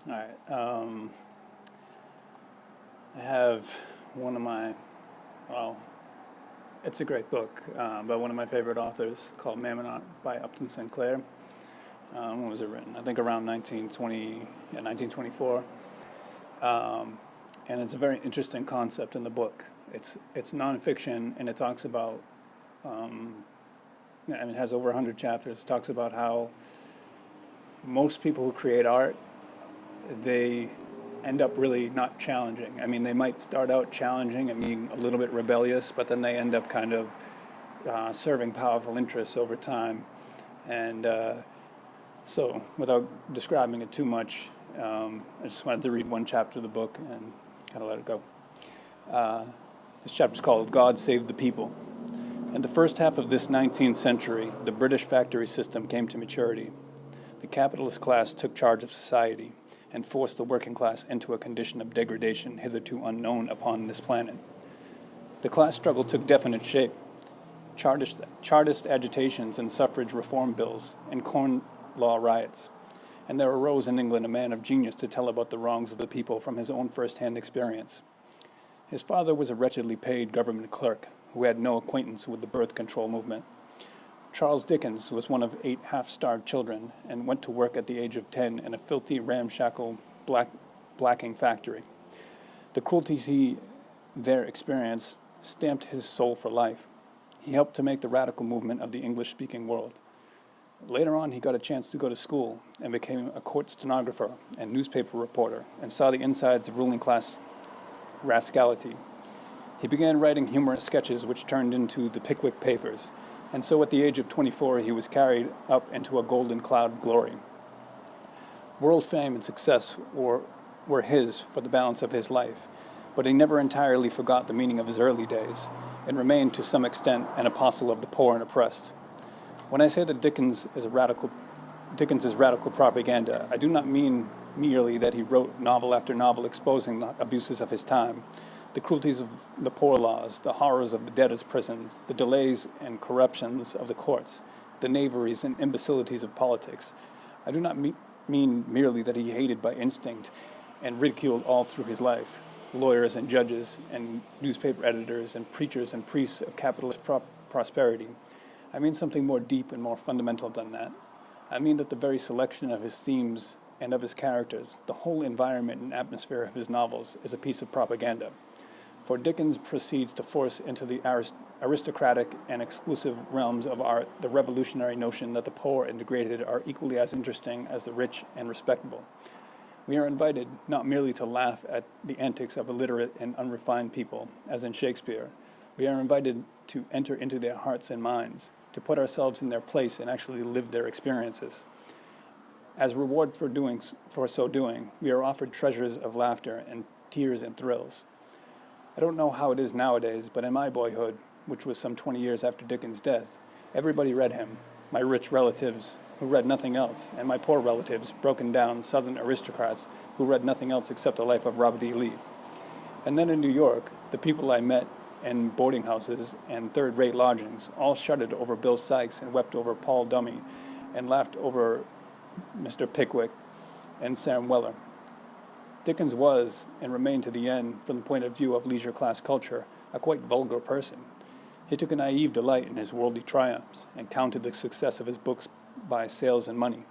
All right. I have one of my, well, it's a great book, by one of my favorite authors called Mammonart by Upton Sinclair. When was it written? I think around 1924. And it's a very interesting concept in the book. It's nonfiction, and it talks about, and it has over 100 chapters. It talks about how most people who create art, they end up really not challenging. I mean, they might start out challenging and being a little bit rebellious, but then they end up kind of serving powerful interests over time. And so, without describing it too much, I just wanted to read one chapter of the book and kind of let it go. This chapter is called God Save the People. In the first half of this 19th century, the British factory system came to maturity. The capitalist class took charge of society and forced the working class into a condition of degradation hitherto unknown upon this planet. The class struggle took definite shape. Chartist agitations and suffrage reform bills and Corn Law riots. And there arose in England a man of genius to tell about the wrongs of the people from his own first-hand experience. His father was a wretchedly paid government clerk who had no acquaintance with the birth control movement. Charles Dickens was one of 8 half-starved children and went to work at the age of 10 in a filthy, ramshackle blacking factory. The cruelties he there experienced stamped his soul for life. He helped to make the radical movement of the English-speaking world. Later on, he got a chance to go to school and became a court stenographer and newspaper reporter and saw the insides of ruling class rascality. He began writing humorous sketches which turned into the Pickwick Papers, and so at the age of 24 he was carried up into a golden cloud of glory. World fame and success were his for the balance of his life, but he never entirely forgot the meaning of his early days and remained to some extent an apostle of the poor and oppressed. When I say that Dickens is radical propaganda, I do not mean merely that he wrote novel after novel exposing the abuses of his time, the cruelties of the poor laws, the horrors of the debtors' prisons, the delays and corruptions of the courts, the knaveries and imbecilities of politics. I do not mean merely that he hated by instinct and ridiculed all through his life lawyers and judges and newspaper editors and preachers and priests of capitalist prosperity. I mean something more deep and more fundamental than that. I mean that the very selection of his themes and of his characters, the whole environment and atmosphere of his novels, is a piece of propaganda. For Dickens proceeds to force into the aristocratic and exclusive realms of art the revolutionary notion that the poor and degraded are equally as interesting as the rich and respectable. We are invited not merely to laugh at the antics of illiterate and unrefined people, as in Shakespeare. We are invited to enter into their hearts and minds, to put ourselves in their place and actually live their experiences. As reward for so doing, we are offered treasures of laughter and tears and thrills. I don't know how it is nowadays, but in my boyhood, which was some 20 years after Dickens' death, everybody read him. My rich relatives, who read nothing else, and my poor relatives, broken down Southern aristocrats, who read nothing else except the life of Robert E. Lee. And then in New York, the people I met in boarding houses and third-rate lodgings all shuddered over Bill Sikes and wept over Paul Dummy and laughed over Mr. Pickwick and Sam Weller. Dickens was, and remained to the end, from the point of view of leisure class culture, a quite vulgar person. He took a naive delight in his worldly triumphs and counted the success of his books by sales and money.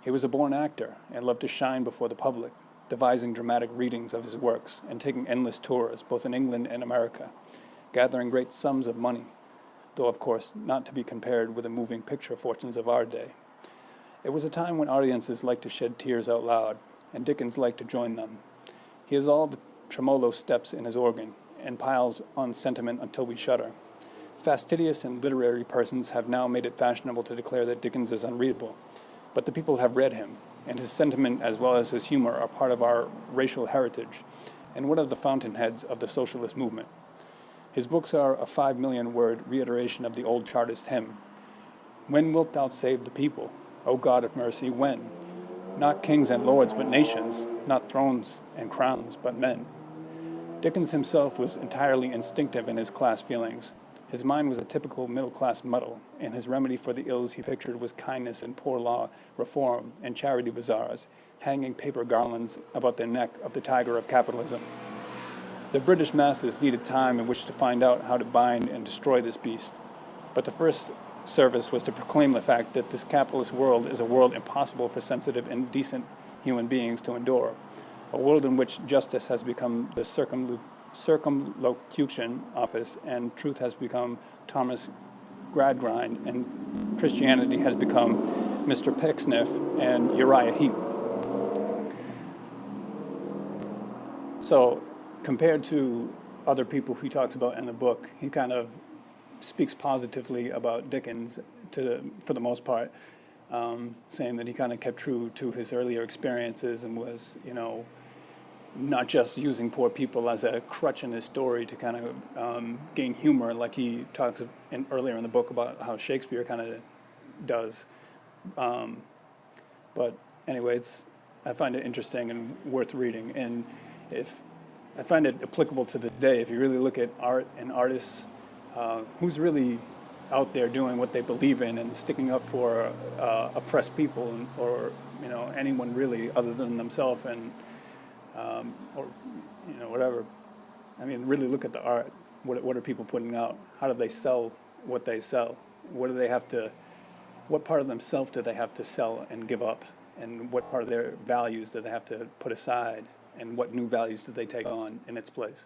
He was a born actor and loved to shine before the public, devising dramatic readings of his works and taking endless tours, both in England and America, gathering great sums of money, though of course not to be compared with the moving picture fortunes of our day. It was a time when audiences liked to shed tears out loud, and Dickens liked to join them. He has all the tremolo steps in his organ and piles on sentiment until we shudder. Fastidious and literary persons have now made it fashionable to declare that Dickens is unreadable, but the people have read him, and his sentiment as well as his humor are part of our racial heritage and one of the fountainheads of the socialist movement. His books are a 5 million word reiteration of the old Chartist hymn, "When wilt thou save the people? O God of mercy, when? Not kings and lords, but nations, not thrones and crowns, but men." Dickens himself was entirely instinctive in his class feelings. His mind was a typical middle-class muddle, and his remedy for the ills he pictured was kindness and poor law reform and charity bazaars, hanging paper garlands about the neck of the tiger of capitalism. The British masses needed time in which to find out how to bind and destroy this beast. But the first service was to proclaim the fact that this capitalist world is a world impossible for sensitive and decent human beings to endure, a world in which justice has become the circumlocution office, and truth has become Thomas Gradgrind, and Christianity has become Mr. Pecksniff and Uriah Heep. So, compared to other people he talks about in the book, he kind of speaks positively about Dickens for the most part, saying that he kind of kept true to his earlier experiences and was, not just using poor people as a crutch in his story to kind of gain humor, like he talks earlier in the book about how Shakespeare kind of does. But anyway, I find it interesting and worth reading. And I find it applicable to the day. If you really look at art and artists, who's really out there doing what they believe in and sticking up for oppressed people, or anyone really other than themselves, and or whatever. I mean, really look at the art. What are people putting out? How do they sell what they sell? What do they have to? What part of themselves do they have to sell and give up? And what part of their values do they have to put aside? And what new values do they take on in its place?